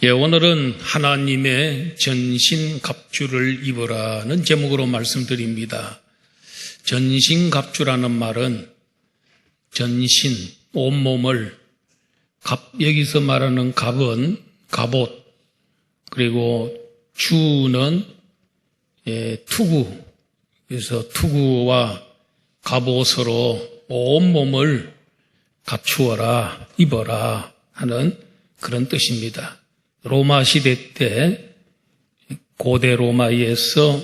오늘은 하나님의 전신갑주를 입으라는 제목으로 말씀드립니다. 전신갑주라는 말은 전신, 온몸을, 여기서 말하는 갑은 갑옷, 그리고 주는 투구, 그래서 투구와 갑옷으로 온몸을 갖추어라, 입어라 하는 그런 뜻입니다. 로마 시대 때 고대 로마에서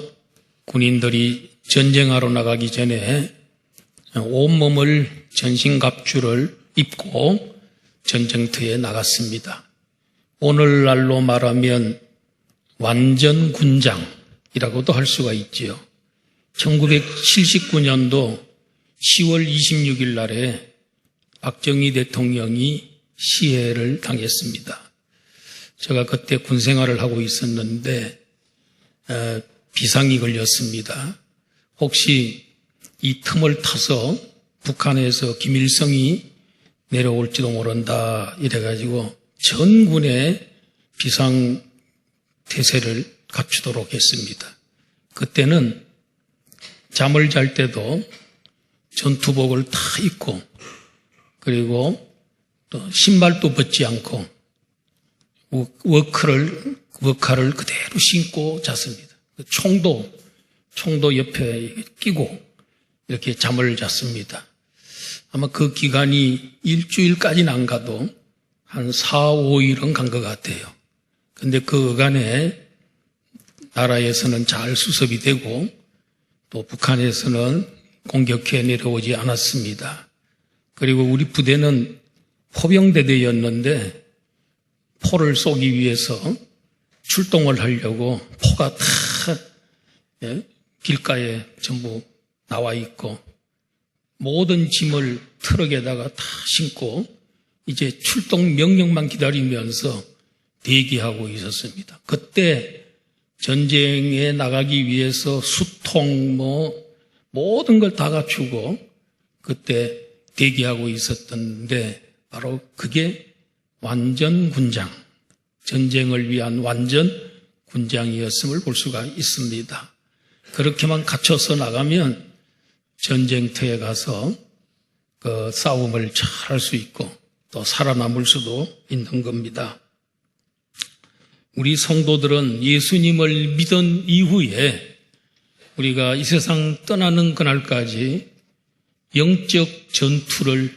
군인들이 전쟁하러 나가기 전에 온몸을 전신갑주를 입고 전쟁터에 나갔습니다. 오늘날로 말하면 완전 군장이라고도 할 수가 있지요. 1979년도 10월 26일 날에 박정희 대통령이 시해를 당했습니다. 제가 그때 군 생활을 하고 있었는데 비상이 걸렸습니다. 혹시 이 틈을 타서 북한에서 김일성이 내려올지도 모른다 이래가지고 전군의 비상태세를 갖추도록 했습니다. 그때는 잠을 잘 때도 전투복을 다 입고 그리고 또 신발도 벗지 않고 워커를 그대로 신고 잤습니다. 총도 옆에 끼고 이렇게 잠을 잤습니다. 아마 그 기간이 일주일까지는 안 가도 한 4, 5일은 간 것 같아요. 근데 그 어간에 나라에서는 잘 수습이 되고 또 북한에서는 공격해 내려오지 않았습니다. 그리고 우리 부대는 포병대대였는데 포를 쏘기 위해서 출동을 하려고 포가 다 길가에 전부 나와 있고 모든 짐을 트럭에다가 다 싣고 이제 출동 명령만 기다리면서 대기하고 있었습니다. 그때 전쟁에 나가기 위해서 수통 모든 걸 다 갖추고 그때 대기하고 있었던데 바로 그게 완전 군장, 전쟁을 위한 완전 군장이었음을 볼 수가 있습니다. 그렇게만 갖춰서 나가면 전쟁터에 가서 그 싸움을 잘 할 수 있고 또 살아남을 수도 있는 겁니다. 우리 성도들은 예수님을 믿은 이후에 우리가 이 세상 떠나는 그날까지 영적 전투를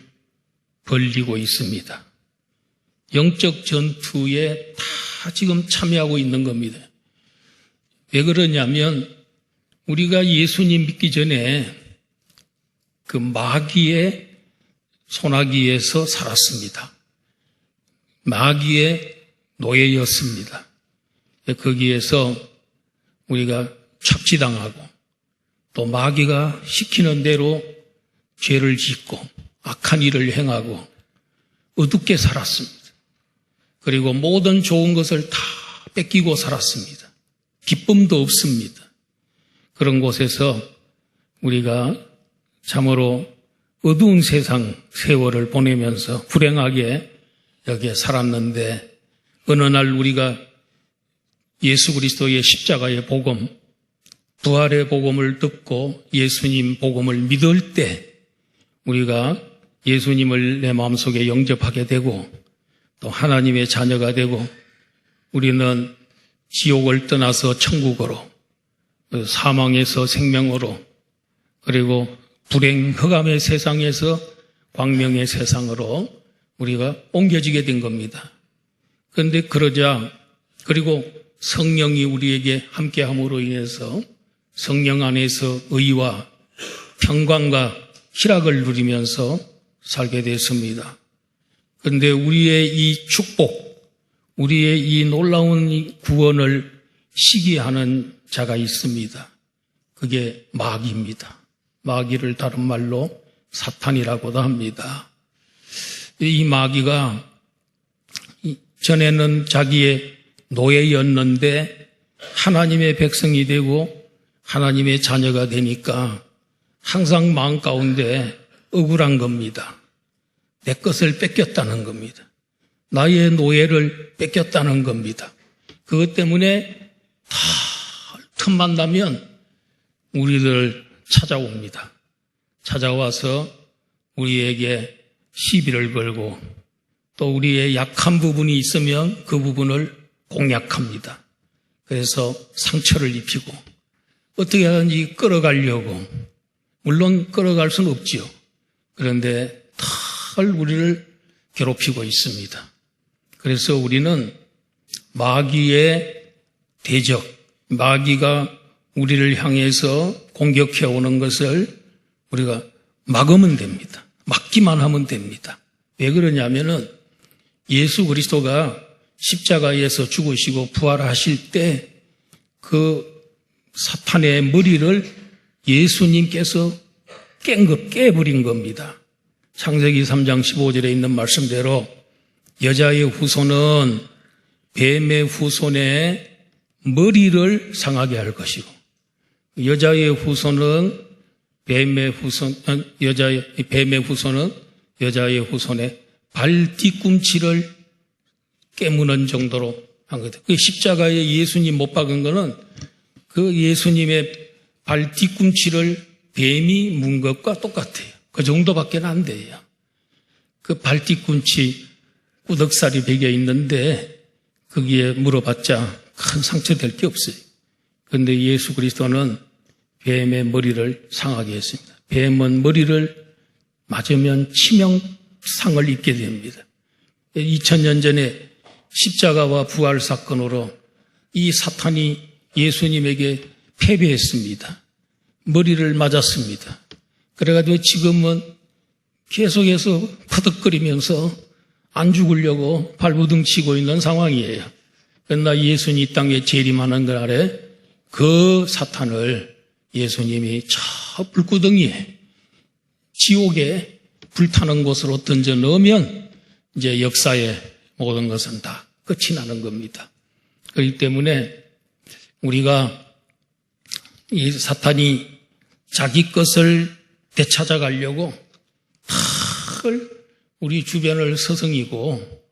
벌이고 있습니다. 영적 전투에 다 지금 참여하고 있는 겁니다. 왜 그러냐면 우리가 예수님 믿기 전에 그 마귀의 손아귀에서 살았습니다. 마귀의 노예였습니다. 거기에서 우리가 착취당하고 또 마귀가 시키는 대로 죄를 짓고 악한 일을 행하고 어둡게 살았습니다. 그리고 모든 좋은 것을 다 뺏기고 살았습니다. 기쁨도 없습니다. 그런 곳에서 우리가 참으로 어두운 세월을 보내면서 불행하게 여기에 살았는데 어느 날 우리가 예수 그리스도의 십자가의 복음, 부활의 복음을 듣고 예수님 복음을 믿을 때 우리가 예수님을 내 마음속에 영접하게 되고 또 하나님의 자녀가 되고 우리는 지옥을 떠나서 천국으로 사망에서 생명으로 그리고 불행 흑암의 세상에서 광명의 세상으로 우리가 옮겨지게 된 겁니다. 그런데 그리고 성령이 우리에게 함께함으로 인해서 성령 안에서 의와 평강과 희락을 누리면서 살게 됐습니다. 그런데 우리의 이 축복, 우리의 이 놀라운 구원을 시기하는 자가 있습니다. 그게 마귀입니다. 마귀를 다른 말로 사탄이라고도 합니다. 이 마귀가 전에는 자기의 노예였는데 하나님의 백성이 되고 하나님의 자녀가 되니까 항상 마음 가운데 억울한 겁니다. 내 것을 뺏겼다는 겁니다. 나의 노예를 뺏겼다는 겁니다. 그것 때문에 다 틈만 나면 우리를 찾아옵니다. 찾아와서 우리에게 시비를 걸고 또 우리의 약한 부분이 있으면 그 부분을 공략합니다. 그래서 상처를 입히고 어떻게 하든지 끌어가려고, 물론 끌어갈 수는 없지요. 그런데 늘 우리를 괴롭히고 있습니다. 그래서 우리는 마귀의 대적, 마귀가 우리를 향해서 공격해 오는 것을 우리가 막으면 됩니다. 막기만 하면 됩니다. 왜 그러냐면은 예수 그리스도가 십자가에서 죽으시고 부활하실 때 그 사탄의 머리를 예수님께서 깨버린 겁니다. 창세기 3장 15절에 있는 말씀대로 여자의 후손은 뱀의 후손의 머리를 상하게 할 것이고 뱀의 후손은 여자의 후손의 발 뒤꿈치를 깨무는 정도로 한 거다. 그 십자가에 예수님 못 박은 거는 그 예수님의 발 뒤꿈치를 뱀이 문 것과 똑같아요. 그 정도밖에 안 돼요. 그 발 뒤꿈치 꾸덕살이 베겨 있는데 거기에 물어봤자 큰 상처 될 게 없어요. 그런데 예수 그리스도는 뱀의 머리를 상하게 했습니다. 뱀은 머리를 맞으면 치명상을 입게 됩니다. 2000년 전에 십자가와 부활 사건으로 이 사탄이 예수님에게 패배했습니다. 머리를 맞았습니다. 그래가지고 지금은 계속해서 퍼득거리면서 안 죽으려고 발부둥 치고 있는 상황이에요. 그러나 예수님 이 땅에 재림하는 날에 그 사탄을 예수님이 저 불구덩이에 지옥에 불타는 곳으로 던져 넣으면 이제 역사의 모든 것은 다 끝이 나는 겁니다. 그렇기 때문에 우리가 이 사탄이 자기 것을 되찾아가려고 늘 우리 주변을 서성이고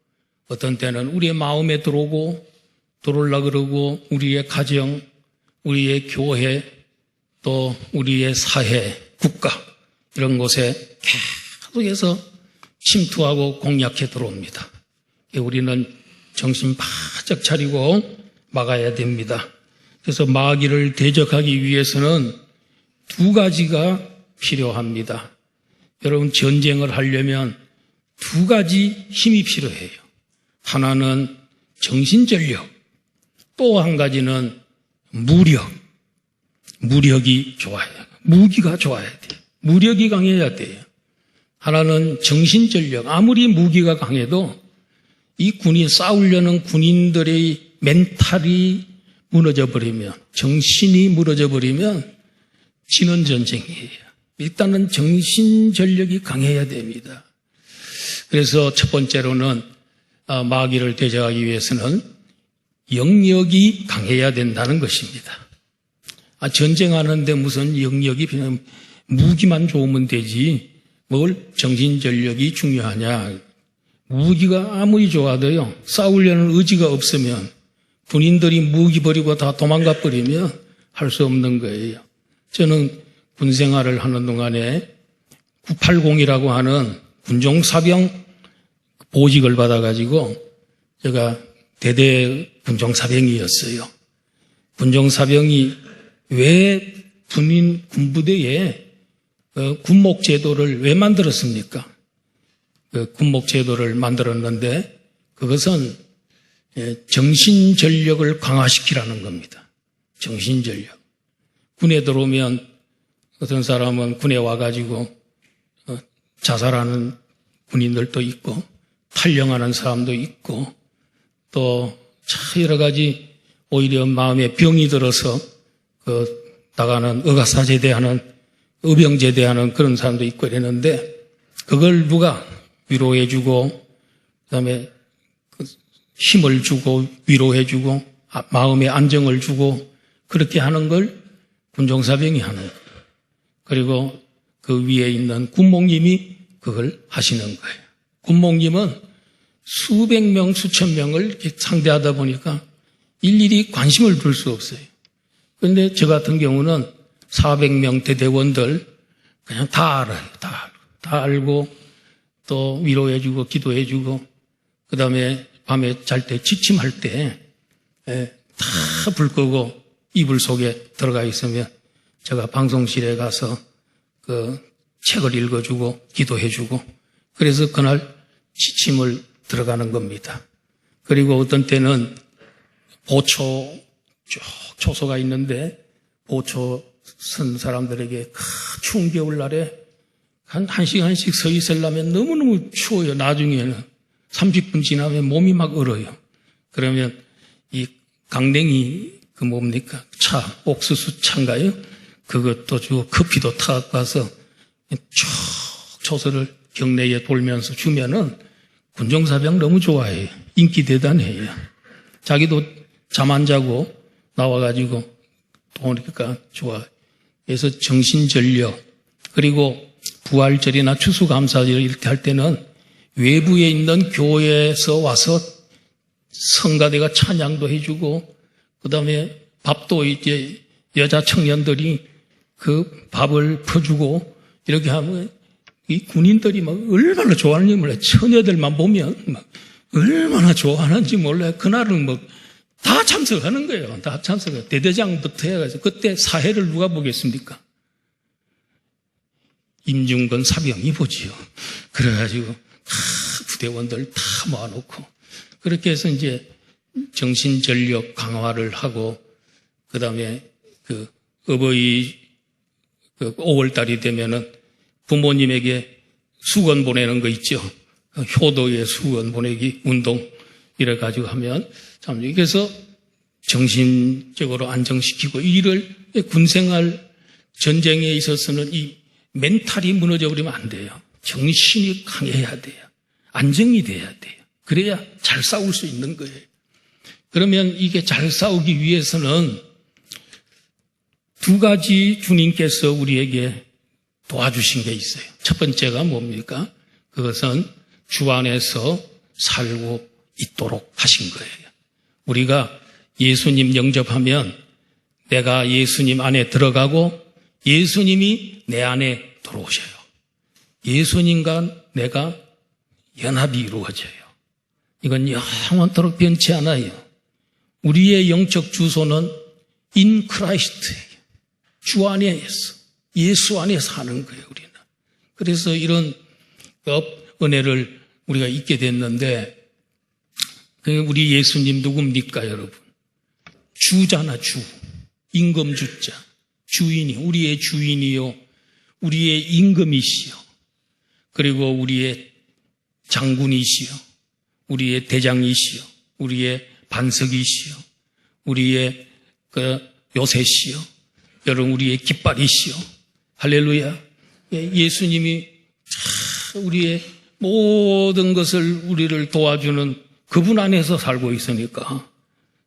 어떤 때는 우리의 마음에 들어오려고 그러고 우리의 가정, 우리의 교회, 또 우리의 사회, 국가 이런 곳에 계속해서 침투하고 공략해 들어옵니다. 우리는 정신 바짝 차리고 막아야 됩니다. 그래서 마귀를 대적하기 위해서는 두 가지가 필요합니다. 여러분 전쟁을 하려면 두 가지 힘이 필요해요. 하나는 정신전력, 또 한 가지는 무력이 좋아야 해요. 무기가 좋아야 돼요. 무력이 강해야 돼요. 하나는 정신전력, 아무리 무기가 강해도 이 싸우려는 군인들의 멘탈이 무너져 버리면, 정신이 무너져 버리면 지는 전쟁이에요. 일단은 정신전력이 강해야 됩니다. 그래서 첫 번째로는 마귀를 대적하기 위해서는 영역이 강해야 된다는 것입니다. 전쟁하는데 무슨 영역이 그냥 무기만 좋으면 되지 뭘 정신전력이 중요하냐. 무기가 아무리 좋아도요, 싸우려는 의지가 없으면 군인들이 무기 버리고 다 도망가 버리면 할 수 없는 거예요. 저는 군생활을 하는 동안에 980이라고 하는 군종사병 보직을 받아가지고 제가 대대 군종사병이었어요. 군종사병이 왜 군부대에 군목제도를 왜 만들었습니까? 군목제도를 만들었는데 그것은 정신전력을 강화시키라는 겁니다. 정신전력. 군에 들어오면 어떤 사람은 군에 와가지고 자살하는 군인들도 있고 탈영하는 사람도 있고 또 여러 가지 오히려 마음에 병이 들어서 나가는 의가사제대하는 의병제대하는 그런 사람도 있고 이랬는데 그걸 누가 위로해주고 그다음에 힘을 주고 위로해주고 마음의 안정을 주고 그렇게 하는 걸 군종사병이 하는 거예요. 그리고 그 위에 있는 군목님이 그걸 하시는 거예요. 군목님은 수백 명, 수천 명을 이렇게 상대하다 보니까 일일이 관심을 둘 수 없어요. 그런데 저 같은 경우는 400명 대대원들 그냥 다 알아요. 다 알고 또 위로해주고 기도해주고 그 다음에 밤에 잘 때 지침할 때 다 불 끄고 이불 속에 들어가 있으면 제가 방송실에 가서 그 책을 읽어주고 기도해주고 그래서 그날 지침을 들어가는 겁니다. 그리고 어떤 때는 보초 쭉 초소가 있는데 보초 선 사람들에게 추운 겨울날에 한 1시간씩 서 있으려면 너무너무 추워요. 나중에는 30분 지나면 몸이 막 얼어요. 그러면 이 강냉이 그 뭡니까? 차, 옥수수 차인가요? 그것도 주고 커피도 타갖고 와서 쭉 초소를 경내에 돌면서 주면은 군종사병 너무 좋아해요. 인기 대단해요. 자기도 잠 안 자고 나와가지고 도니까 좋아. 그래서 정신전력 그리고 부활절이나 추수감사절 이렇게 할 때는 외부에 있는 교회에서 와서 성가대가 찬양도 해주고 그 다음에 밥도 이제 여자 청년들이 그 밥을 퍼주고 이렇게 하면 이 군인들이 막 얼마나 좋아하는지 몰라요. 처녀들만 보면 막 얼마나 좋아하는지 몰라요. 그날은 뭐 다 참석하는 거예요. 다 참석해요. 대대장부터 해가지고 그때 사회를 누가 보겠습니까? 임중근 사병이 보지요. 그래가지고 부대원들 다 모아놓고 그렇게 해서 이제 정신전력 강화를 하고 그 다음에 그 어버이 그 5월달이 되면은 부모님에게 수건 보내는 거 있죠. 효도의 수건 보내기 운동 이래가지고 하면 참 그래서 정신적으로 안정시키고 이를 군생활 전쟁에 있어서는 이 멘탈이 무너져 버리면 안 돼요. 정신이 강해야 돼요. 안정이 돼야 돼요. 그래야 잘 싸울 수 있는 거예요. 그러면 이게 잘 싸우기 위해서는 두 가지 주님께서 우리에게 도와주신 게 있어요. 첫 번째가 뭡니까? 그것은 주 안에서 살고 있도록 하신 거예요. 우리가 예수님 영접하면 내가 예수님 안에 들어가고 예수님이 내 안에 들어오셔요. 예수님과 내가 연합이 이루어져요. 이건 영원토록 변치 않아요. 우리의 영적 주소는 in Christ예요. 주 안에서 예수 안에 사는 거예요. 우리는. 그래서 이런 은혜를 우리가 잊게 됐는데 우리 예수님 누굽니까 여러분? 주잖아 주. 임금주자. 주인이 우리의 주인이요. 우리의 임금이시요. 그리고 우리의 장군이시요. 우리의 대장이시요. 우리의 반석이시요. 우리의 요새시요. 여러분 우리의 깃발이시요. 할렐루야. 예수님이 우리의 모든 것을 우리를 도와주는 그분 안에서 살고 있으니까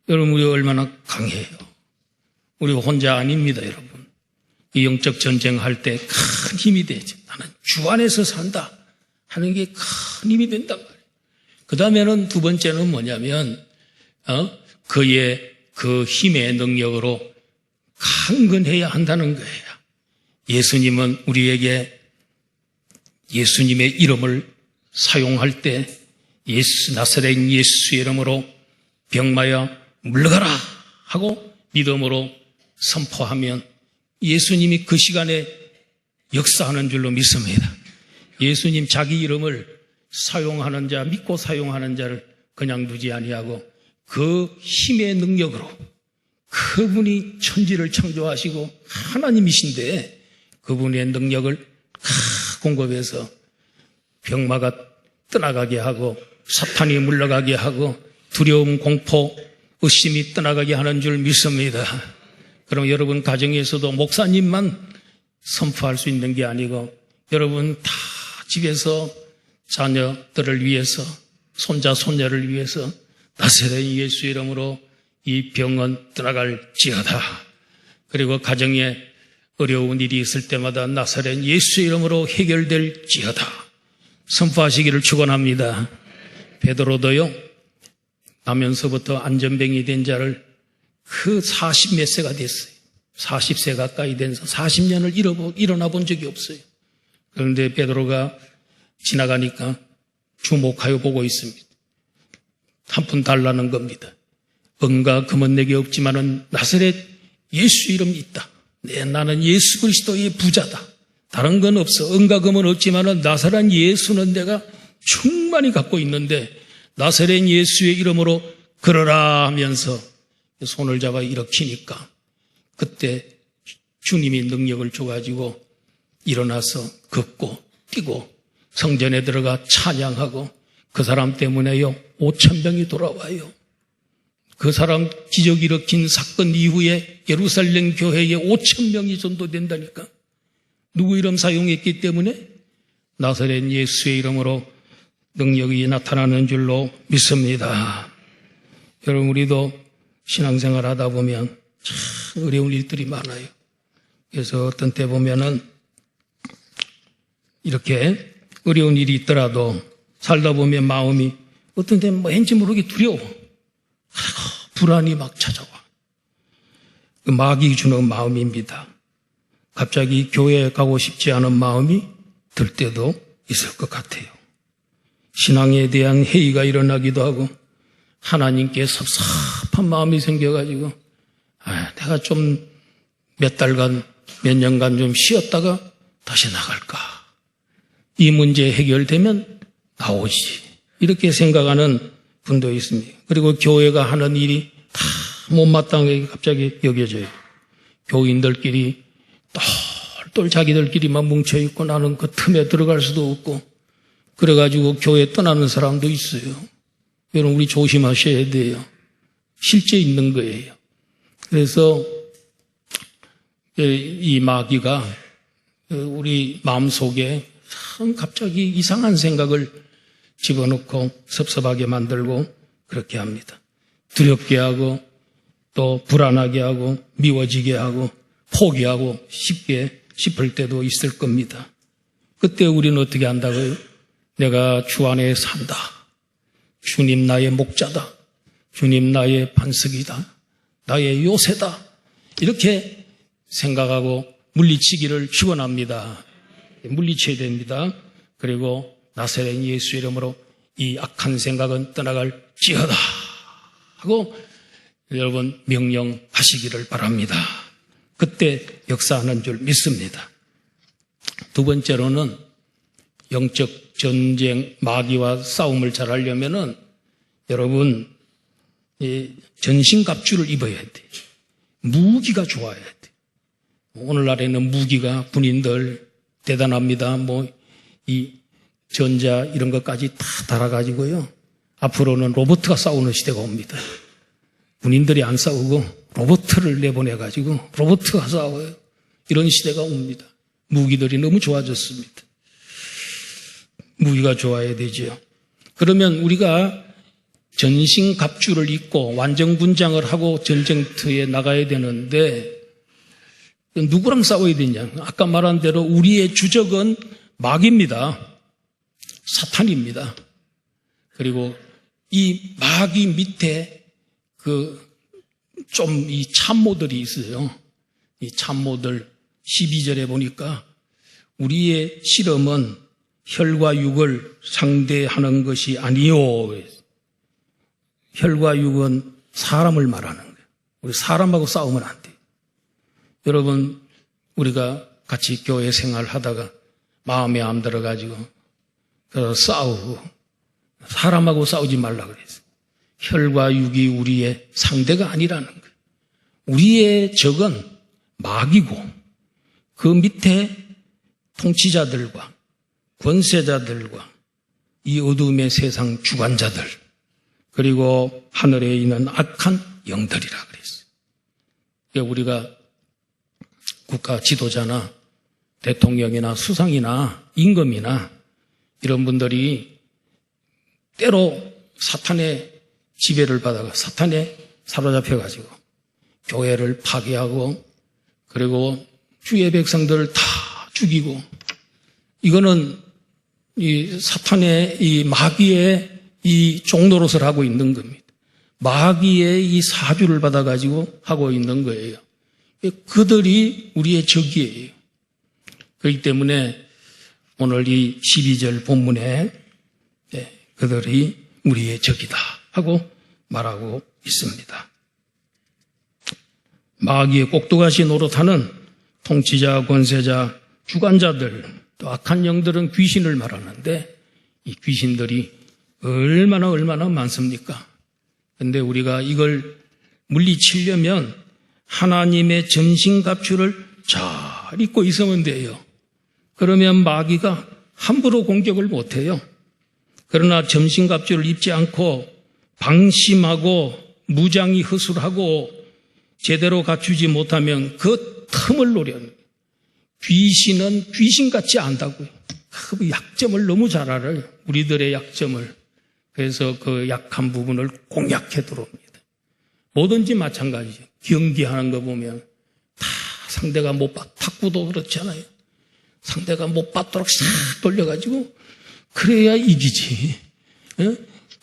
여러분 우리 얼마나 강해요. 우리 혼자 아닙니다 여러분. 이 영적 전쟁할 때 큰 힘이 되죠. 나는 주 안에서 산다 하는 게 큰 힘이 된단 말이에요. 그 다음에는 두 번째는 뭐냐면 그의 그 힘의 능력으로 강건해야 한다는 거예요. 예수님은 우리에게 예수님의 이름을 사용할 때 나사렛 예수의 이름으로 병마여 물러가라 하고 믿음으로 선포하면 예수님이 그 시간에 역사하는 줄로 믿습니다. 예수님 자기 이름을 사용하는 자, 믿고 사용하는 자를 그냥 두지 아니하고 그 힘의 능력으로 그분이 천지를 창조하시고 하나님이신데 그분의 능력을 공급해서 병마가 떠나가게 하고 사탄이 물러가게 하고 두려움, 공포, 의심이 떠나가게 하는 줄 믿습니다. 그럼 여러분 가정에서도 목사님만 선포할 수 있는 게 아니고 여러분 다 집에서 자녀들을 위해서 손자, 손녀를 위해서 나사렛 예수 이름으로 이 병은 떠나갈지어다. 그리고 가정에 어려운 일이 있을 때마다 나사렛 예수 이름으로 해결될지어다. 선포하시기를 축원합니다. 베드로도요, 나면서부터 안전뱅이 된 자를 그 40몇 세가 됐어요. 40세 가까이 돼서 40년을 일어나 본 적이 없어요. 그런데 베드로가 지나가니까 주목하여 보고 있습니다. 한 푼 달라는 겁니다. 은과 금은 내게 없지만은 나사렛 예수 이름이 있다. 네, 나는 예수 그리스도의 부자다. 다른 건 없어. 은과 금은 없지만은 나사렛 예수는 내가 충만히 갖고 있는데 나사렛 예수의 이름으로 걸어라 하면서 손을 잡아 일으키니까 그때 주님이 능력을 줘가지고 일어나서 걷고 뛰고 성전에 들어가 찬양하고 그 사람 때문에요 5,000명이 돌아와요. 그 사람 기적 일으킨 사건 이후에 예루살렘 교회에 5,000명이 전도된다니까. 누구 이름 사용했기 때문에 나사렛 예수의 이름으로 능력이 나타나는 줄로 믿습니다. 여러분 우리도 신앙생활 하다 보면 참 어려운 일들이 많아요. 그래서 어떤 때 보면은 이렇게 어려운 일이 있더라도 살다 보면 마음이 어떤 때는 왠지 모르게 두려워. 불안이 막 찾아와. 그 마귀 주는 마음입니다. 갑자기 교회에 가고 싶지 않은 마음이 들 때도 있을 것 같아요. 신앙에 대한 회의가 일어나기도 하고 하나님께 섭섭한 마음이 생겨가지고 내가 좀 몇 달간 몇 년간 좀 쉬었다가 다시 나갈까. 이 문제 해결되면 나오지. 이렇게 생각하는 분도 있습니다. 그리고 교회가 하는 일이 다 못마땅하게 갑자기 여겨져요. 교인들끼리 똘똘 자기들끼리만 뭉쳐있고 나는 그 틈에 들어갈 수도 없고 그래가지고 교회 떠나는 사람도 있어요. 여러분 우리 조심하셔야 돼요. 실제 있는 거예요. 그래서 이 마귀가 우리 마음속에 참 갑자기 이상한 생각을 집어넣고 섭섭하게 만들고 그렇게 합니다. 두렵게 하고 또 불안하게 하고 미워지게 하고 포기하고 싶게 싶을 때도 있을 겁니다. 그때 우리는 어떻게 한다고요? 내가 주 안에 산다. 주님 나의 목자다. 주님 나의 반석이다. 나의 요새다. 이렇게 생각하고 물리치기를 축원합니다. 물리쳐야 됩니다. 그리고 나사렛 예수 이름으로 이 악한 생각은 떠나갈지어다 하고 여러분 명령하시기를 바랍니다. 그때 역사하는 줄 믿습니다. 두 번째로는 영적 전쟁, 마귀와 싸움을 잘하려면은 여러분 전신갑주를 입어야 돼. 무기가 좋아야 돼. 오늘날에는 무기가 군인들 대단합니다. 이 전자 이런 것까지 다 달아가지고요. 앞으로는 로봇가 싸우는 시대가 옵니다. 군인들이 안 싸우고 로봇을 내보내가지고 로봇가 싸워요. 이런 시대가 옵니다. 무기들이 너무 좋아졌습니다. 무기가 좋아야 되죠. 그러면 우리가 전신갑주를 입고 완전군장을 하고 전쟁터에 나가야 되는데 누구랑 싸워야 되냐? 아까 말한 대로 우리의 주적은 마귀입니다. 사탄입니다. 그리고 이 마귀 밑에 이 참모들이 있어요. 이 참모들 12절에 보니까 우리의 실험은 혈과 육을 상대하는 것이 아니요. 혈과 육은 사람을 말하는 거예요. 우리 사람하고 싸우면 안 돼요. 여러분 우리가 같이 교회 생활하다가 마음에 안 들어가지고 그래서 싸우고 사람하고 싸우지 말라 그랬어요. 혈과 육이 우리의 상대가 아니라는 거예요. 우리의 적은 마귀고 그 밑에 통치자들과 권세자들과 이 어둠의 세상 주관자들 그리고 하늘에 있는 악한 영들이라 그랬어요. 우리가 국가 지도자나 대통령이나 수상이나 임금이나 이런 분들이 때로 사탄의 지배를 받아가 사탄에 사로잡혀가지고 교회를 파괴하고 그리고 주의 백성들을 다 죽이고 이거는 이 사탄의 이 마귀의 이 종노릇을 하고 있는 겁니다. 마귀의 이 사주를 받아가지고 하고 있는 거예요. 그들이 우리의 적이에요. 그렇기 때문에 오늘 이 12절 본문에 그들이 우리의 적이다 하고 말하고 있습니다. 마귀의 꼭두가시 노릇하는 통치자, 권세자, 주관자들, 또 악한 영들은 귀신을 말하는데 이 귀신들이 얼마나 많습니까? 그런데 우리가 이걸 물리치려면 하나님의 전신갑주를 잘 입고 있으면 돼요. 그러면 마귀가 함부로 공격을 못해요. 그러나 전신갑주를 입지 않고 방심하고 무장이 허술하고 제대로 갖추지 못하면 그 틈을 노려요. 귀신은 귀신 같지 않다고요. 그 약점을 너무 잘 알아요. 우리들의 약점을. 그래서 그 약한 부분을 공략해 들어옵니다. 뭐든지 마찬가지죠. 경기하는 거 보면 다 상대가 못 받, 탁구도 그렇잖아요. 상대가 못 받도록 싹 돌려가지고 그래야 이기지.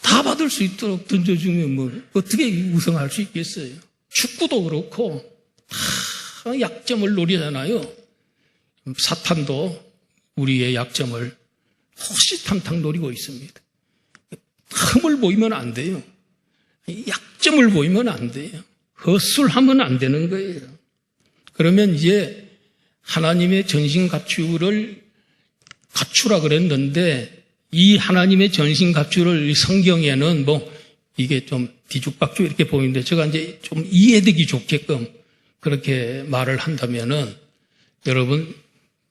다 받을 수 있도록 던져주면 뭐 어떻게 우승할 수 있겠어요. 축구도 그렇고 다 약점을 노리잖아요. 사탄도 우리의 약점을 호시탐탐 노리고 있습니다. 흠을 보이면 안 돼요. 약점을 보이면 안 돼요. 헛술하면 안 되는 거예요. 그러면 이제 하나님의 전신갑주를 갖추라 그랬는데 이 하나님의 전신갑주를 성경에는 뭐 이게 좀 뒤죽박죽 이렇게 보이는데 제가 이제 좀 이해되기 좋게끔 그렇게 말을 한다면은 여러분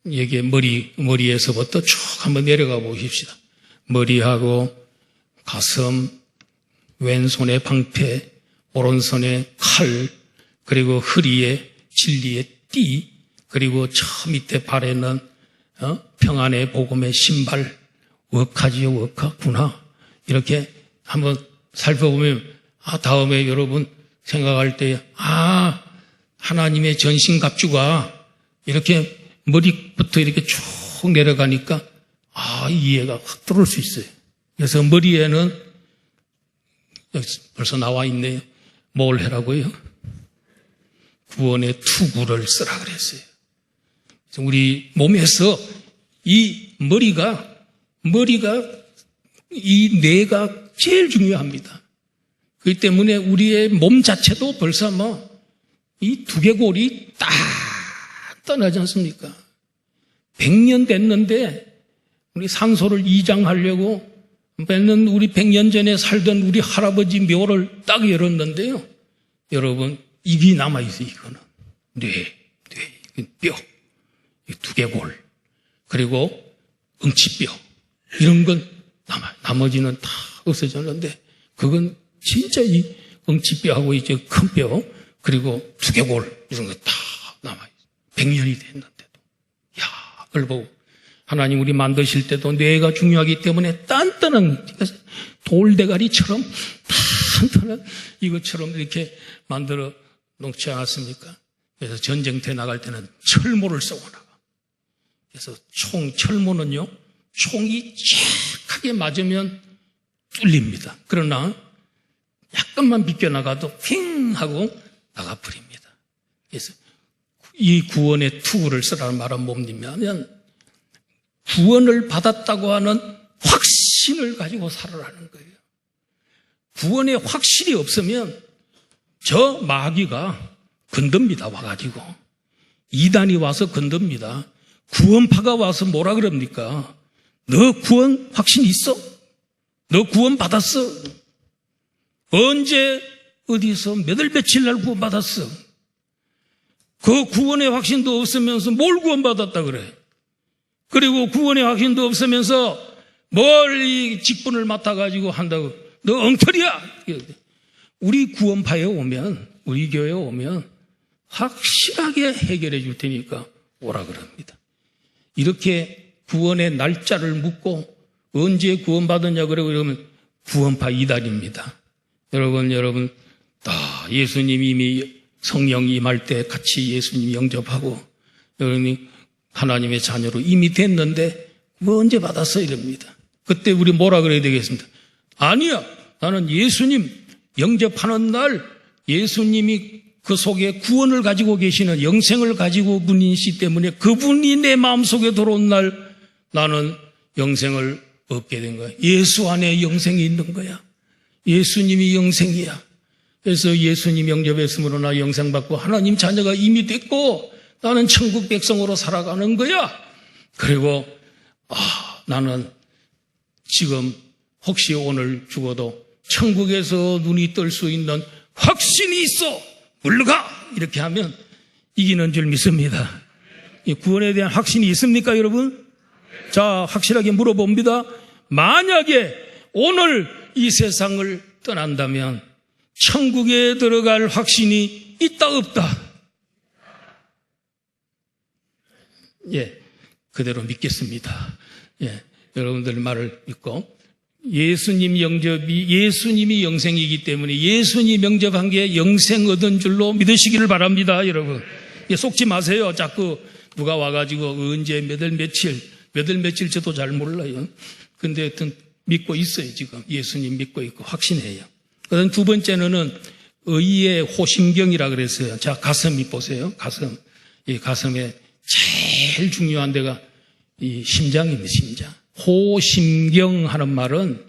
여기에 머리에서부터 쭉 한번 내려가 보십시다. 머리하고 가슴, 왼손에 방패, 오른손에 칼, 그리고 허리에 진리의 띠, 그리고 저 밑에 발에는 평안의 복음의 신발, 웍하지요, 웍하구나. 이렇게 한번 살펴보면 다음에 여러분 생각할 때 하나님의 전신갑주가 이렇게 머리부터 이렇게 쭉 내려가니까 이해가 확 들어올 수 있어요. 그래서 머리에는 여기 벌써 나와 있네요. 뭘 해라고요? 구원의 투구를 쓰라 그랬어요. 그래서 우리 몸에서 이 머리가 이 뇌가 제일 중요합니다. 그렇기 때문에 우리의 몸 자체도 벌써 이 두개골이 딱 떠나지 않습니까? 100년 됐는데 우리 산소를 이장하려고 맨날 우리 100년 전에 살던 우리 할아버지 묘를 딱 열었는데요. 여러분, 입이 남아있어요, 이거는. 뼈, 두개골, 그리고 응치뼈, 이런 건 남아요. 나머지는 다 없어졌는데, 그건 진짜 이 응치뼈하고 이제 큰 뼈, 그리고 두개골, 이런 거 다 남아요. 100년이 됐는데도. 그걸 보고. 하나님 우리 만드실 때도 뇌가 중요하기 때문에 단단한 돌대가리처럼 단단한 이것처럼 이렇게 만들어 놓지 않았습니까? 그래서 전쟁터에 나갈 때는 철모를 쏘고 나가. 그래서 철모는요, 총이 쫙하게 맞으면 뚫립니다. 그러나 약간만 비껴나가도 핑 하고 나가버립니다. 그래서 이 구원의 투구를 쓰라는 말은 뭡니까? 구원을 받았다고 하는 확신을 가지고 살아라는 거예요. 구원의 확신이 없으면 저 마귀가 건듭니다. 와가지고 이단이 와서 건듭니다. 구원파가 와서 뭐라 그럽니까? 너 구원 확신 있어? 너 구원 받았어? 언제 어디서 몇 월 며칠 날 구원 받았어? 그 구원의 확신도 없으면서 뭘 구원 받았다 그래? 그리고 구원의 확신도 없으면서 뭘 이 직분을 맡아가지고 한다고. 너 엉터리야! 우리 구원파에 오면, 우리 교회에 오면 확실하게 해결해 줄 테니까 오라 그럽니다. 이렇게 구원의 날짜를 묻고 언제 구원받았냐 그러면 구원파 이단입니다. 여러분, 예수님이 이미 성령이 임할 때 같이 예수님 영접하고 여러분이 하나님의 자녀로 이미 됐는데 뭐 언제 받았어 이럽니다. 그때 우리 뭐라 그래야 되겠습니까? 아니야. 나는 예수님 영접하는 날 예수님이 그 속에 구원을 가지고 계시는 영생을 가지고 분이시기 때문에 그분이 내 마음속에 들어온 날 나는 영생을 얻게 된 거야. 예수 안에 영생이 있는 거야. 예수님이 영생이야. 그래서 예수님 영접했으므로 나 영생 받고 하나님 자녀가 이미 됐고 나는 천국 백성으로 살아가는 거야. 그리고 나는 지금 혹시 오늘 죽어도 천국에서 눈이 뜰 수 있는 확신이 있어. 물러가! 이렇게 하면 이기는 줄 믿습니다. 구원에 대한 확신이 있습니까, 여러분? 자, 확실하게 물어봅니다. 만약에 오늘 이 세상을 떠난다면 천국에 들어갈 확신이 있다, 없다? 예, 그대로 믿겠습니다. 예, 여러분들 말을 믿고 예수님이 영생이기 때문에 예수님 영접한 게 영생 얻은 줄로 믿으시기를 바랍니다, 여러분. 예, 속지 마세요. 자꾸 누가 와가지고 언제 몇 월 며칠 저도 잘 몰라요. 근데 하여튼 믿고 있어요, 지금. 예수님 믿고 있고 확신해요. 그다음 두 번째는 의의 호심경이라 그랬어요. 자, 가슴이 보세요. 가슴. 이 가슴에 제일 중요한 데가 이 심장입니다, 심장. 호심경 하는 말은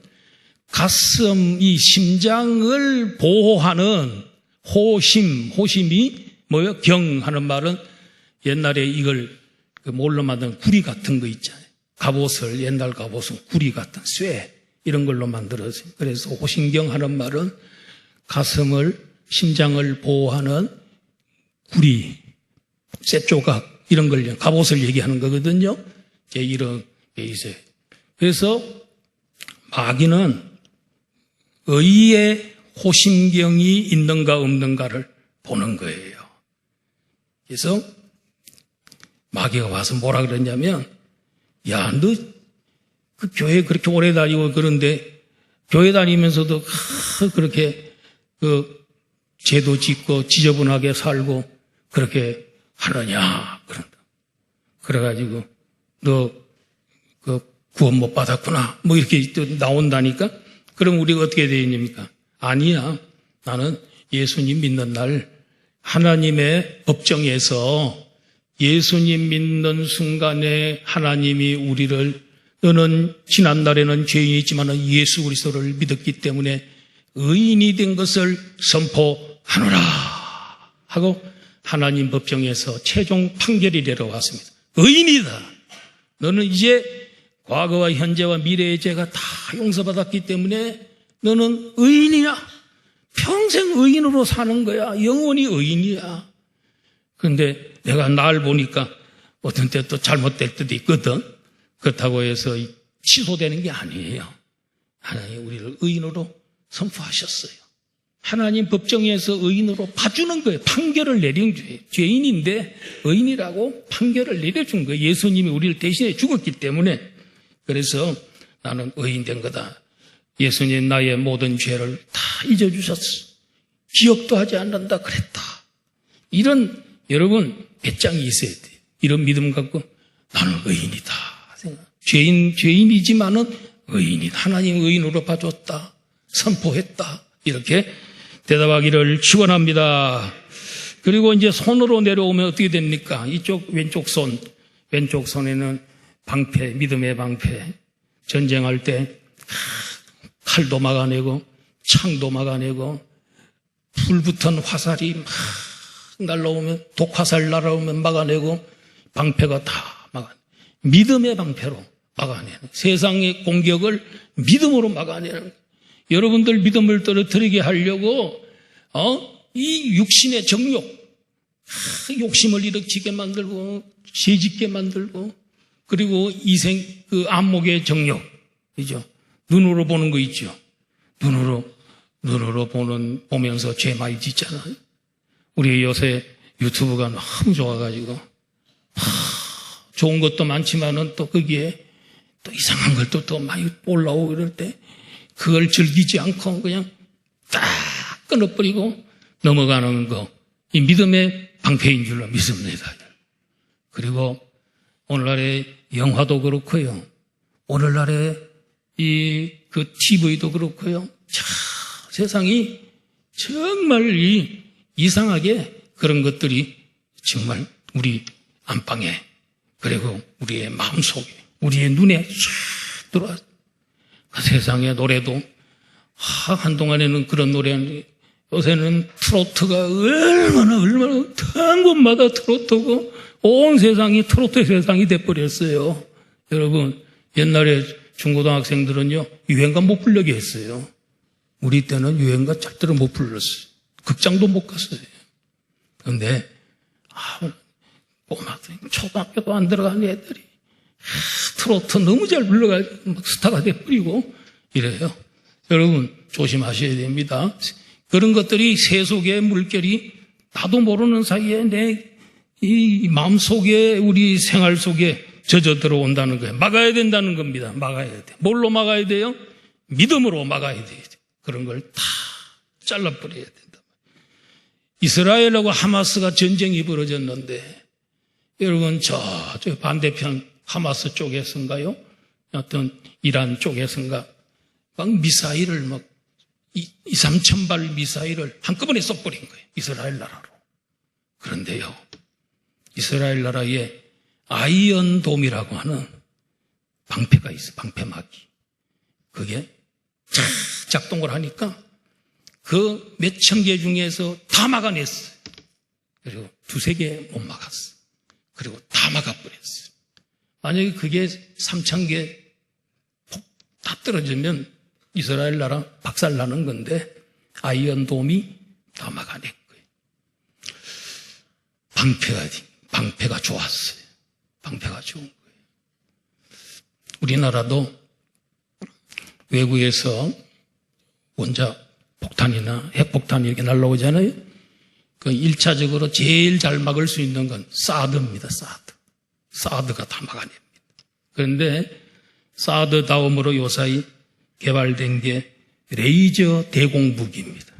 가슴, 이 심장을 보호하는 호심이 뭐예요? 경 하는 말은 옛날에 이걸 뭘로 만든 구리 같은 거 있잖아요. 갑옷을, 옛날 갑옷은 구리 같은 쇠, 이런 걸로 만들었어요. 그래서 호심경 하는 말은 가슴을, 심장을 보호하는 구리, 쇠 조각, 이런 걸, 갑옷을 얘기하는 거거든요. 이런 게 있어요. 그래서 마귀는 의의 호심경이 있는가 없는가를 보는 거예요. 그래서 마귀가 와서 뭐라 그랬냐면, 야, 너 그 교회 그렇게 오래 다니고 그런데 교회 다니면서도 그렇게 그 죄도 짓고 지저분하게 살고 그렇게 하느냐 그런다. 그래가지고 너 그 구원 못 받았구나 뭐 이렇게 또 나온다니까. 그럼 우리가 어떻게 되겠습니까? 아니야. 나는 예수님 믿는 날 하나님의 법정에서 예수님 믿는 순간에 하나님이 우리를 너는 지난날에는 죄인이지만 예수 그리스도를 믿었기 때문에 의인이 된 것을 선포하노라 하고 하나님 법정에서 최종 판결이 내려왔습니다. 의인이다. 너는 이제 과거와 현재와 미래의 죄가 다 용서받았기 때문에 너는 의인이야. 평생 의인으로 사는 거야. 영원히 의인이야. 그런데 내가 날 보니까 어떤 때 또 잘못될 때도 있거든. 그렇다고 해서 취소되는 게 아니에요. 하나님 우리를 의인으로 선포하셨어요. 하나님 법정에서 의인으로 봐주는 거예요. 판결을 내린 거예요. 죄인인데 의인이라고 판결을 내려준 거예요. 예수님이 우리를 대신해 죽었기 때문에. 그래서 나는 의인된 거다. 예수님 나의 모든 죄를 다 잊어주셨어. 기억도 하지 않는다 그랬다. 이런 여러분 배짱이 있어야 돼요. 이런 믿음 갖고 나는 의인이다. 죄인이지만은 의인이다. 하나님 의인으로 봐줬다. 선포했다. 이렇게 대답하기를 축원합니다. 그리고 이제 손으로 내려오면 어떻게 됩니까? 이쪽 왼쪽 손에는 방패, 믿음의 방패. 전쟁할 때 칼도 막아내고 창도 막아내고 불붙은 화살이 막 날라오면 독화살 날아오면 막아내고 방패가 다 막아내고 믿음의 방패로 막아내는 세상의 공격을 믿음으로 막아내는 여러분들 믿음을 떨어뜨리게 하려고 이 육신의 정욕 욕심을 일으키게 만들고 죄짓게 만들고 그리고 이생 그 안목의 정욕 이죠. 눈으로 보는 거 있죠. 눈으로 보면서 죄 많이 짓잖아요. 우리 요새 유튜브가 너무 좋아가지고 좋은 것도 많지만은 또 거기에 또 이상한 것도 또 많이 올라오고 이럴 때 그걸 즐기지 않고 그냥 딱 끊어버리고 넘어가는 거. 이 믿음의 방패인 줄로 믿습니다. 그리고 오늘날의 영화도 그렇고요. 오늘날의 그 TV도 그렇고요. 세상이 정말 이상하게 그런 것들이 정말 우리 안방에, 그리고 우리의 마음속에, 우리의 눈에 쫙 들어와. 그 세상의 노래도 한동안에는 그런 노래는, 요새는 트로트가 얼마나 한 곳마다 트로트고 온 세상이 트로트 세상이 돼버렸어요. 여러분, 옛날에 중고등학생들은요 유행가 못 부르게 했어요. 우리 때는 유행가 절대로 못 불렀어요. 극장도 못 갔어요. 그런데 꼬마들, 초등학교도 안 들어간 애들이 트로트 너무 잘 불러가지고 막 스타가 돼버리고 이래요. 여러분 조심하셔야 됩니다. 그런 것들이 세속의 물결이 나도 모르는 사이에 내 이 마음속에, 우리 생활 속에 젖어 들어온다는 거예요. 막아야 된다는 겁니다. 막아야 돼. 뭘로 막아야 돼요? 믿음으로 막아야 돼요. 그런 걸 다 잘라버려야 된다. 이스라엘하고 하마스가 전쟁이 벌어졌는데, 여러분 저 반대편 하마스 쪽에서인가요? 어떤 이란 쪽에서인가 막 미사일을 막 2-3천 발 미사일을 한꺼번에 쏘버린 거예요. 이스라엘 나라로. 그런데요, 이스라엘 나라에 아이언돔이라고 하는 방패가 있어요. 방패막이. 그게 작동을 하니까 그 몇천 개 중에서 다 막아냈어요. 그리고 2-3개 못 막았어요. 그리고 다 막아버렸어요. 만약에 그게 3,000개 다 떨어지면 이스라엘 나라 박살나는 건데 아이언돔이 다 막아낸 거예요. 방패가 좋았어요. 방패가 좋은 거예요. 우리나라도 외국에서 원자 폭탄이나 핵폭탄이 이렇게 날라오잖아요. 그 1차적으로 제일 잘 막을 수 있는 건 사드입니다. 사드가 다 막아냅니다. 그런데 사드 다음으로 요사이 개발된 게 레이저 대공무기입니다.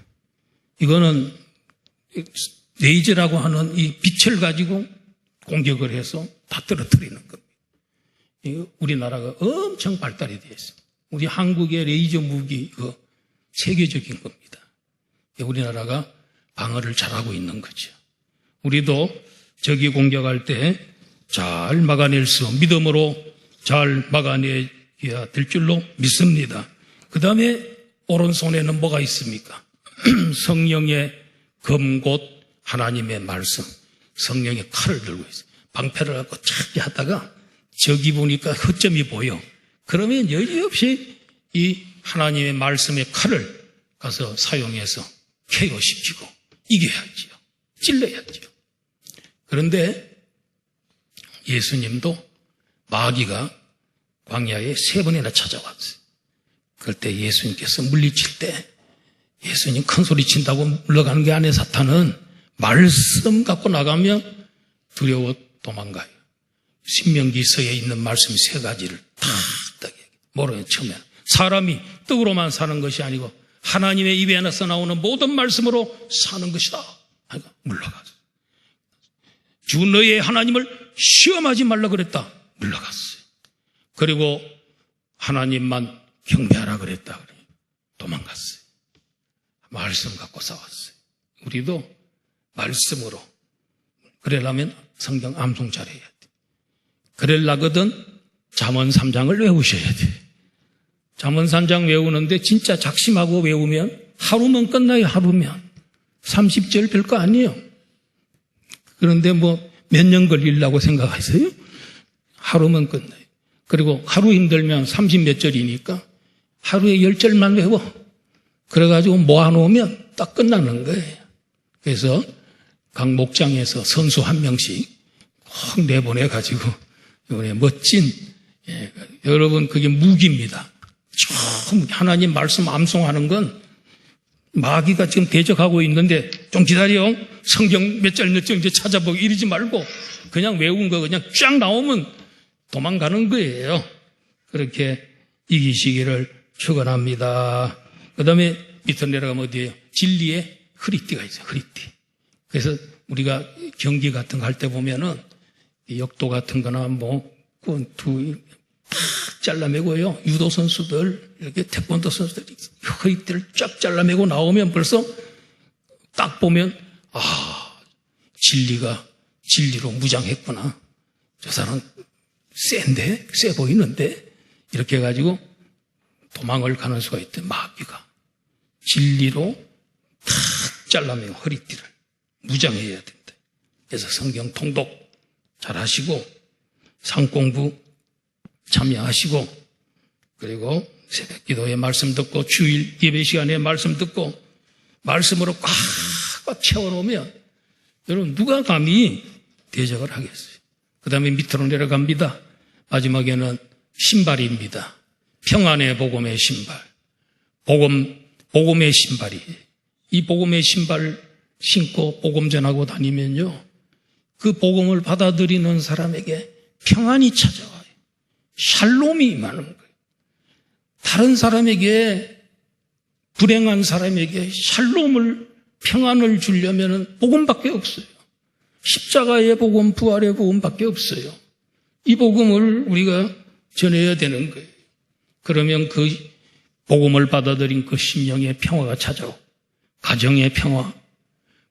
이거는 레이저라고 하는 이 빛을 가지고 공격을 해서 다 떨어뜨리는 겁니다. 우리나라가 엄청 발달이 되어 있습니다. 우리 한국의 레이저 무기 세계적인 겁니다. 우리나라가 방어를 잘하고 있는 거죠. 우리도 적이 공격할 때 잘 막아낼 수, 믿음으로 잘 막아내야 될 줄로 믿습니다. 그 다음에 오른손에는 뭐가 있습니까? 성령의 검 곧 하나님의 말씀, 성령의 칼을 들고 있어요. 방패를 갖고 찾게 하다가 적이 보니까 허점이 보여. 그러면 여지없이 이 하나님의 말씀의 칼을 가서 사용해서 KO시키고 이겨야지요. 찔러야지요. 그런데 예수님도 마귀가 광야에 3번이나 찾아왔어요. 그럴 때 예수님께서 물리칠 때 예수님 큰 소리 친다고 물러가는 게 아니에요. 사탄은 말씀 갖고 나가면 두려워 도망가요. 신명기서에 있는 말씀 3가지를 다 모르는 처음에 사람이 떡으로만 사는 것이 아니고 하나님의 입에서 나오는 모든 말씀으로 사는 것이다. 그러니까 물러가서 주 너의 하나님을 시험하지 말라 그랬다. 물러갔어요. 그리고 하나님만 경배하라 그랬다. 도망갔어요. 말씀 갖고 싸웠어요. 우리도 말씀으로 그러려면 성경 암송 잘해야 돼. 그러려거든 잠언 3장을 외우셔야 돼. 잠언 3장 외우는데 진짜 작심하고 외우면 하루면 끝나요. 하루면 30절 별거 아니에요. 그런데 몇 년 걸리려고 생각하세요? 하루면 끝나요. 그리고 하루 힘들면 30몇 절이니까 하루에 10절만 외워. 그래가지고 모아놓으면 딱 끝나는 거예요. 그래서 각 목장에서 선수 1명씩 꼭 내보내가지고 멋진, 여러분 그게 무기입니다. 좀 하나님 말씀 암송하는 건 마귀가 지금 대적하고 있는데 좀 기다려. 성경 몇 절 이제 찾아보고 이러지 말고 그냥 외운 거 그냥 쫙 나오면 도망가는 거예요. 그렇게 이기시기를 축원합니다. 그 다음에 밑으로 내려가면 어디예요? 진리의 허리띠가 있어요. 허리띠. 그래서 우리가 경기 같은 거 할 때 보면은 역도 같은 거나 권투 잘라매고요. 유도 선수들, 이렇게 태권도 선수들이 허리띠를 쫙 잘라매고 나오면 벌써 딱 보면, 진리로 무장했구나. 저 사람 센데? 세 보이는데? 이렇게 해가지고 도망을 가는 수가 있대, 마귀가. 진리로 탁 잘라매고 허리띠를 무장해야 된다. 그래서 성경 통독 잘 하시고, 상공부 참여하시고, 그리고 새벽 기도에 말씀 듣고, 주일 예배 시간에 말씀 듣고, 말씀으로 꽉 채워놓으면, 여러분, 누가 감히 대적을 하겠어요? 그 다음에 밑으로 내려갑니다. 마지막에는 신발입니다. 평안의 복음의 신발. 복음의 신발이. 이 복음의 신발 신고 복음 전하고 다니면요, 그 복음을 받아들이는 사람에게 평안이 찾아와요. 샬롬이 임하는 거예요. 다른 사람에게, 불행한 사람에게 샬롬을, 평안을 주려면 복음밖에 없어요. 십자가의 복음, 부활의 복음밖에 없어요. 이 복음을 우리가 전해야 되는 거예요. 그러면 그 복음을 받아들인 그 심령의 평화가 찾아오고, 가정의 평화,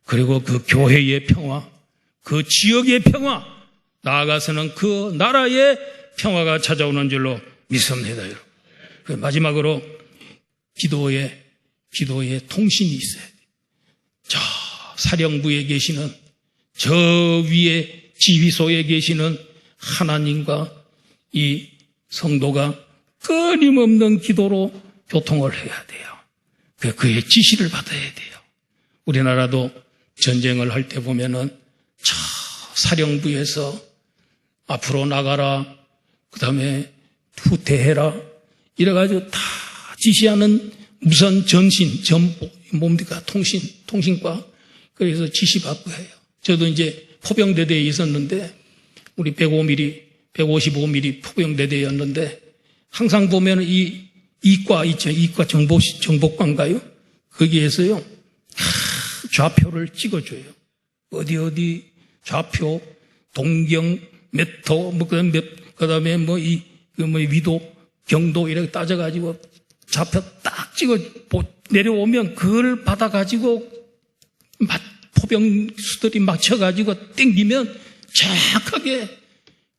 그리고 그 교회의 평화, 그 지역의 평화, 나아가서는 그 나라의 평화가 찾아오는 줄로 믿습니다, 여러분. 마지막으로 기도에 통신이 있어야 돼요. 저 사령부에 계시는, 저 위에 지휘소에 계시는 하나님과 이 성도가 끊임없는 기도로 교통을 해야 돼요. 그의 지시를 받아야 돼요. 우리나라도 전쟁을 할 때 보면은 저 사령부에서 앞으로 나가라, 그 다음에 후퇴해라, 이래가지고 다 지시하는 무선 뭡니까? 통신과, 그래서 지시받고 해요. 저도 이제 포병대대에 있었는데, 우리 155mm 포병대대였는데, 항상 보면 이과 있죠. 이과 정보과인가요? 거기에서요, 좌표를 찍어줘요. 어디, 좌표, 동경, 몇 도, 그 다음에 위도, 경도, 이렇게 따져가지고 좌표 딱 찍어 내려오면 그걸 받아가지고 포병수들이 맞춰가지고 땡기면 정확하게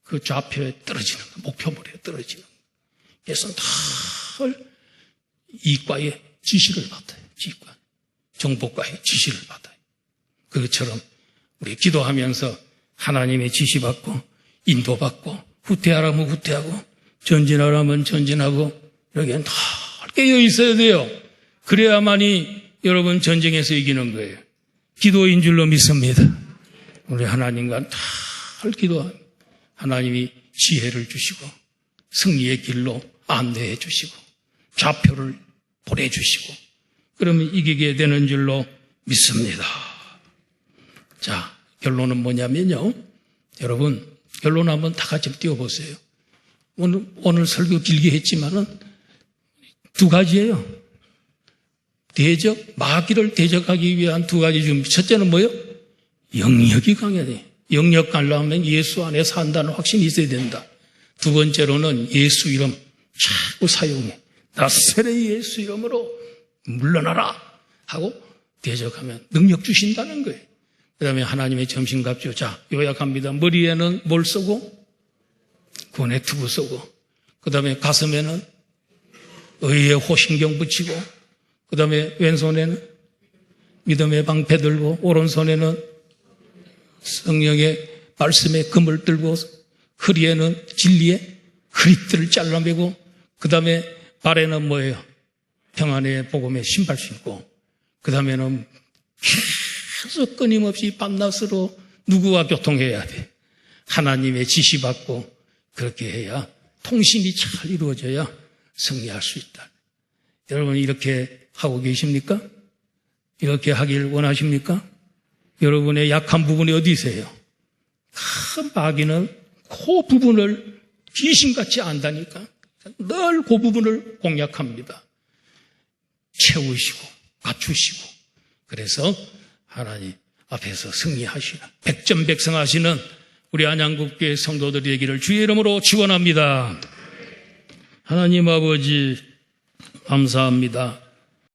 그 좌표에 떨어지는 거, 목표물에 떨어지는 거. 그래서 늘 이과의 지시를 받아요. 지휘관, 정보과의 지시를 받아요. 그것처럼 우리 기도하면서 하나님의 지시받고, 인도받고, 후퇴하라면 후퇴하고, 전진하라면 전진하고, 이렇게 다 깨어 있어야 돼요. 그래야만이 여러분 전쟁에서 이기는 거예요. 기도인 줄로 믿습니다. 우리 하나님과 다 기도하면 하나님이 지혜를 주시고, 승리의 길로 안내해 주시고, 좌표를 보내주시고, 그러면 이기게 되는 줄로 믿습니다. 자, 결론은 뭐냐면요, 여러분, 결론 한번 다 같이 띄워보세요. 오늘 설교 길게 했지만은 두 가지예요. 마귀를 대적하기 위한 두 가지 준비. 첫째는 뭐예요? 영역이 강해야 돼. 영역 가려면 예수 안에 산다는 확신이 있어야 된다. 두 번째로는 예수 이름 자꾸 사용해. 나사렛 예수 이름으로 물러나라 하고 대적하면 능력 주신다는 거예요. 그 다음에 하나님의 점심값이요. 자, 요약합니다. 머리에는 뭘 쓰고? 구원의 투구 쓰고, 그 다음에 가슴에는 의의 호신경 붙이고, 그 다음에 왼손에는 믿음의 방패 들고, 오른손에는 성령의 말씀의 금을 들고, 허리에는 진리의 허리띠를 잘라매고, 그 다음에 발에는 뭐예요? 평안의 복음의 신발 신고, 그 다음에는 계속 끊임없이 밤낮으로 누구와 교통해야 돼? 하나님의 지시받고, 그렇게 해야 통신이 잘 이루어져야 승리할 수 있다. 여러분 이렇게 하고 계십니까? 이렇게 하길 원하십니까? 여러분의 약한 부분이 어디세요? 큰 마귀는 그 부분을 귀신같이 안다니까 늘 그 부분을 공략합니다. 채우시고 갖추시고, 그래서 하나님 앞에서 승리하시는 백전백승하시는 우리 안양국교회 성도들이 되기를 주의 이름으로 축원합니다. 하나님 아버지 감사합니다.